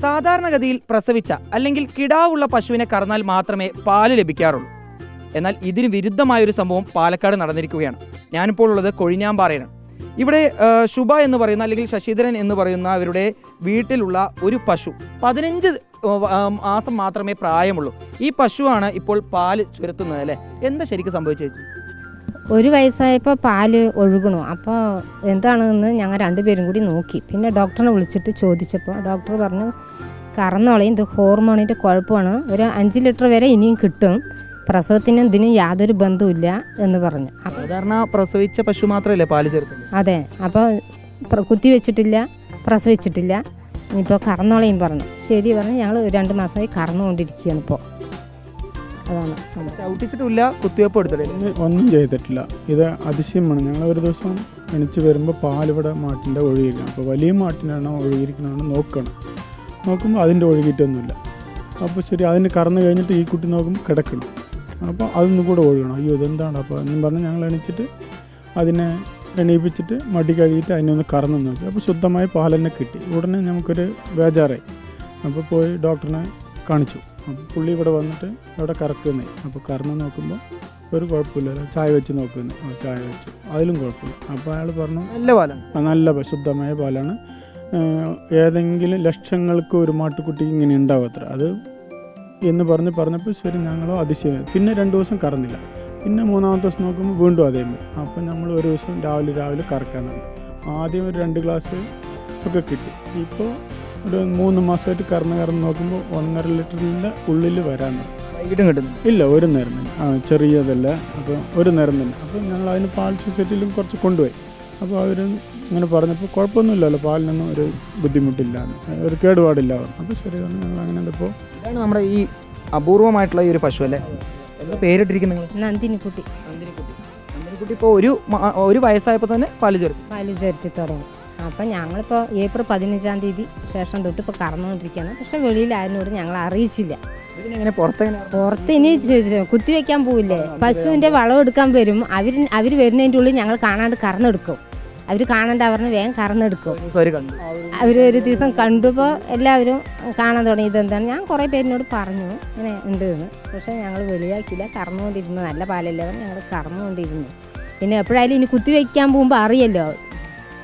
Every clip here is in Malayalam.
സാധാരണഗതിയിൽ പ്രസവിച്ച അല്ലെങ്കിൽ കിടാവുള്ള പശുവിനെ കറന്നാൽ മാത്രമേ പാല് ലഭിക്കാറുള്ളൂ. എന്നാൽ ഇതിന് വിരുദ്ധമായൊരു സംഭവം പാലക്കാട് നടന്നിരിക്കുകയാണ്. ഞാനിപ്പോൾ ഉള്ളത് കൊഴിഞ്ഞാമ്പാറയിലാണ്. ഇവിടെ ശുഭ എന്ന് പറയുന്ന അല്ലെങ്കിൽ ശശിധരൻ എന്ന് പറയുന്ന അവരുടെ വീട്ടിലുള്ള ഒരു പശു 15 മാസം മാത്രമേ പ്രായമുള്ളൂ. ഈ പശുവാണ് ഇപ്പോൾ പാല് ചുരത്തുന്നത് അല്ലേ? എന്താ ശരിക്കും സംഭവിച്ചേച്ചി? 1 വയസ്സായപ്പോൾ പാല് ഒഴുകണു. അപ്പോൾ എന്താണെന്ന് ഞങ്ങൾ രണ്ടുപേരും കൂടി നോക്കി. പിന്നെ ഡോക്ടറിനെ വിളിച്ചിട്ട് ചോദിച്ചപ്പോൾ ഡോക്ടർ പറഞ്ഞു കറന്നോളയും ഇത് ഹോർമോണിൻ്റെ കുഴപ്പമാണ്, ഒരു 5 ലിറ്റർ വരെ ഇനിയും കിട്ടും, പ്രസവത്തിനും ഇതിനും യാതൊരു ബന്ധവുമില്ല എന്ന് പറഞ്ഞു. സാധാരണ പ്രസവിച്ച പശു മാത്രമല്ലേ പാല് ചേർക്കുന്നത്? അതെ. അപ്പോൾ കുത്തി വെച്ചിട്ടില്ല, പ്രസവിച്ചിട്ടില്ല, ഇനിയിപ്പോൾ കറന്നോളയും പറഞ്ഞു. ശരി പറഞ്ഞു. ഞങ്ങൾ 2 മാസമായി കറന്നുകൊണ്ടിരിക്കുകയാണ് ഇപ്പോൾ. അതാണ് ചവിട്ടിച്ചിട്ടില്ല, കുത്തിവെപ്പ് എടുത്തിട്ടില്ല, ഒന്നും ചെയ്തിട്ടില്ല. ഇത് അതിശയമാണ്. ഞങ്ങൾ ഒരു ദിവസം എണിച്ച് വരുമ്പോൾ പാലിവിടെ മാട്ടിൻ്റെ ഒഴുകിയിരിക്കണം. അപ്പോൾ വലിയ മാട്ടിനാണോ ഒഴുകിയിരിക്കണമെന്ന് നോക്കുമ്പോൾ അതിൻ്റെ ഒഴുകിയിട്ടൊന്നുമില്ല. അപ്പോൾ ശരി, അതിന് കറന്ന് കഴിഞ്ഞിട്ട് ഈ കുട്ടി നോക്കുമ്പോൾ കിടക്കണം. അപ്പോൾ അതൊന്നും കൂടെ ഒഴുകണം. അയ്യോ ഇതെന്താണ്? അപ്പോൾ എന്നും പറഞ്ഞ് ഞങ്ങൾ എണീച്ചിട്ട് അതിനെ എണീപ്പിച്ചിട്ട് മടി കഴുകിയിട്ട് അതിനൊന്ന് കറന്ന് നോക്കി. അപ്പോൾ ശുദ്ധമായ പാൽ തന്നെ കിട്ടി. ഉടനെ നമുക്കൊരു ബേജാറായി. അപ്പോൾ പോയി ഡോക്ടറിനെ കാണിച്ചു. അപ്പോൾ പുള്ളി ഇവിടെ വന്നിട്ട് അവിടെ കറക്കുന്നേ. അപ്പോൾ കറന്ന് നോക്കുമ്പോൾ ഒരു കുഴപ്പമില്ല. ചായ വെച്ച് നോക്കുന്നത്, ചായ വെച്ചു, അതിലും കുഴപ്പമില്ല. അപ്പോൾ അയാൾ പറഞ്ഞു നല്ല പാലാണ്, നല്ല ശുദ്ധമായ പാലാണ്, ഏതെങ്കിലും ലക്ഷങ്ങൾക്ക് ഒരു മാട്ടുകുട്ടി ഇങ്ങനെ ഉണ്ടാവത്ര അത് എന്ന് പറഞ്ഞപ്പോൾ ശരി ഞങ്ങളോ അതിശയം. പിന്നെ 2 ദിവസം കറന്നില്ല. പിന്നെ 3-ാമത്തെ ദിവസം നോക്കുമ്പോൾ വീണ്ടും അതേപോലെ. അപ്പോൾ നമ്മൾ ഒരു ദിവസം രാവിലെ കറക്കാൻ തുടങ്ങി. ആദ്യം ഒരു 2 ഗ്ലാസ് ഒക്കെ കിട്ടി. ഇപ്പോൾ ഒരു 3 മാസമായിട്ട് കറന്ന് നോക്കുമ്പോൾ 1.5 ലിറ്ററിൻ്റെ ഉള്ളിൽ വരാൻ വൈകിട്ടും കിട്ടുന്നു. ഇല്ല, ഒരു നേരം തന്നെ, ചെറിയതല്ല. അപ്പോൾ ഒരു നേരം തന്നെ. അപ്പോൾ ഞങ്ങൾ അതിന് പാൽ സൊസൈറ്റിയിലും കുറച്ച് കൊണ്ടുപോയി. അപ്പോൾ അവർ ഇങ്ങനെ പറഞ്ഞപ്പോൾ കുഴപ്പമൊന്നുമില്ലല്ലോ, പാലിനൊന്നും ഒരു ബുദ്ധിമുട്ടില്ല, ഒരു കേടുപാടില്ല. അപ്പോൾ ശരി പറഞ്ഞു. ഞങ്ങൾ അങ്ങനെ ഇപ്പോൾ ഇതാണ് നമ്മുടെ ഈ അപൂർവമായിട്ടുള്ള ഈ ഒരു പശു അല്ലേ? എന്താ പേരിട്ടിരിക്കുന്നത് നിങ്ങൾ? നന്ദിനിക്കുട്ടി. നന്ദിനിക്കുട്ടി ഇപ്പോൾ ഒരു വയസ്സായപ്പോൾ തന്നെ പാല് ചേർത്തി തുടങ്ങി. അപ്പം ഞങ്ങളിപ്പോൾ ഏപ്രിൽ 15-ാം തീയതി ശേഷം തൊട്ട് ഇപ്പോൾ കറന്നുകൊണ്ടിരിക്കുകയാണ്. പക്ഷെ വെളിയിലായതിനോട് ഞങ്ങൾ അറിയിച്ചില്ല. പുറത്ത് ഇനി കുത്തിവെക്കാൻ പോവില്ലേ, പശുവിൻ്റെ വളം എടുക്കാൻ വരും. അവർ വരുന്നതിൻ്റെ ഉള്ളിൽ ഞങ്ങൾ കാണാണ്ട് കറന്നെടുക്കും. അവർ കാണണ്ട പറഞ്ഞ് വേഗം കറന്നെടുക്കും. അവർ ഒരു ദിവസം കണ്ടപ്പോൾ എല്ലാവരും കാണാൻ തുടങ്ങി. ഇതെന്താണ്? ഞാൻ കുറേ പേരിനോട് പറഞ്ഞു ഇങ്ങനെ ഉണ്ട് എന്ന്. പക്ഷേ ഞങ്ങൾ വെളിയാക്കില്ല, കറന്നുകൊണ്ടിരുന്നു. നല്ല പാലല്ലേ പറഞ്ഞ് ഞങ്ങൾ കറന്നുകൊണ്ടിരുന്നു. പിന്നെ എപ്പോഴായാലും ഇനി കുത്തിവെക്കാൻ പോകുമ്പോൾ അറിയല്ലോ,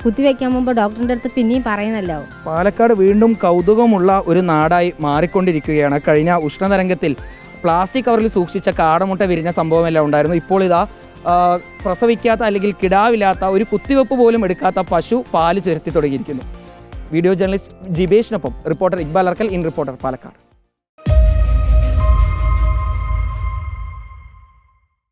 കുത്തിവെക്കാൻ പോകുമ്പോൾ ഡോക്ടറിൻ്റെ അടുത്ത് പിന്നെയും പറയുന്നല്ലോ. പാലക്കാട് വീണ്ടും കൗതുകമുള്ള ഒരു നാടായി മാറിക്കൊണ്ടിരിക്കുകയാണ്. കഴിഞ്ഞ ഉഷ്ണതരംഗത്തിൽ പ്ലാസ്റ്റിക് കവറിൽ സൂക്ഷിച്ച കാടമുട്ട വിരിഞ്ഞ സംഭവമെല്ലാം ഉണ്ടായിരുന്നു. ഇപ്പോൾ ഇതാ പ്രസവിക്കാത്ത അല്ലെങ്കിൽ കിടാവില്ലാത്ത ഒരു കുത്തിവെപ്പ് പോലും എടുക്കാത്ത പശു പാല് ചുരത്തി തുടങ്ങിയിരിക്കുന്നു. വീഡിയോ ജേർണലിസ്റ്റ് ജിബേഷിനൊപ്പം reporter Iqbal Arkal, in reporter, Palakkad.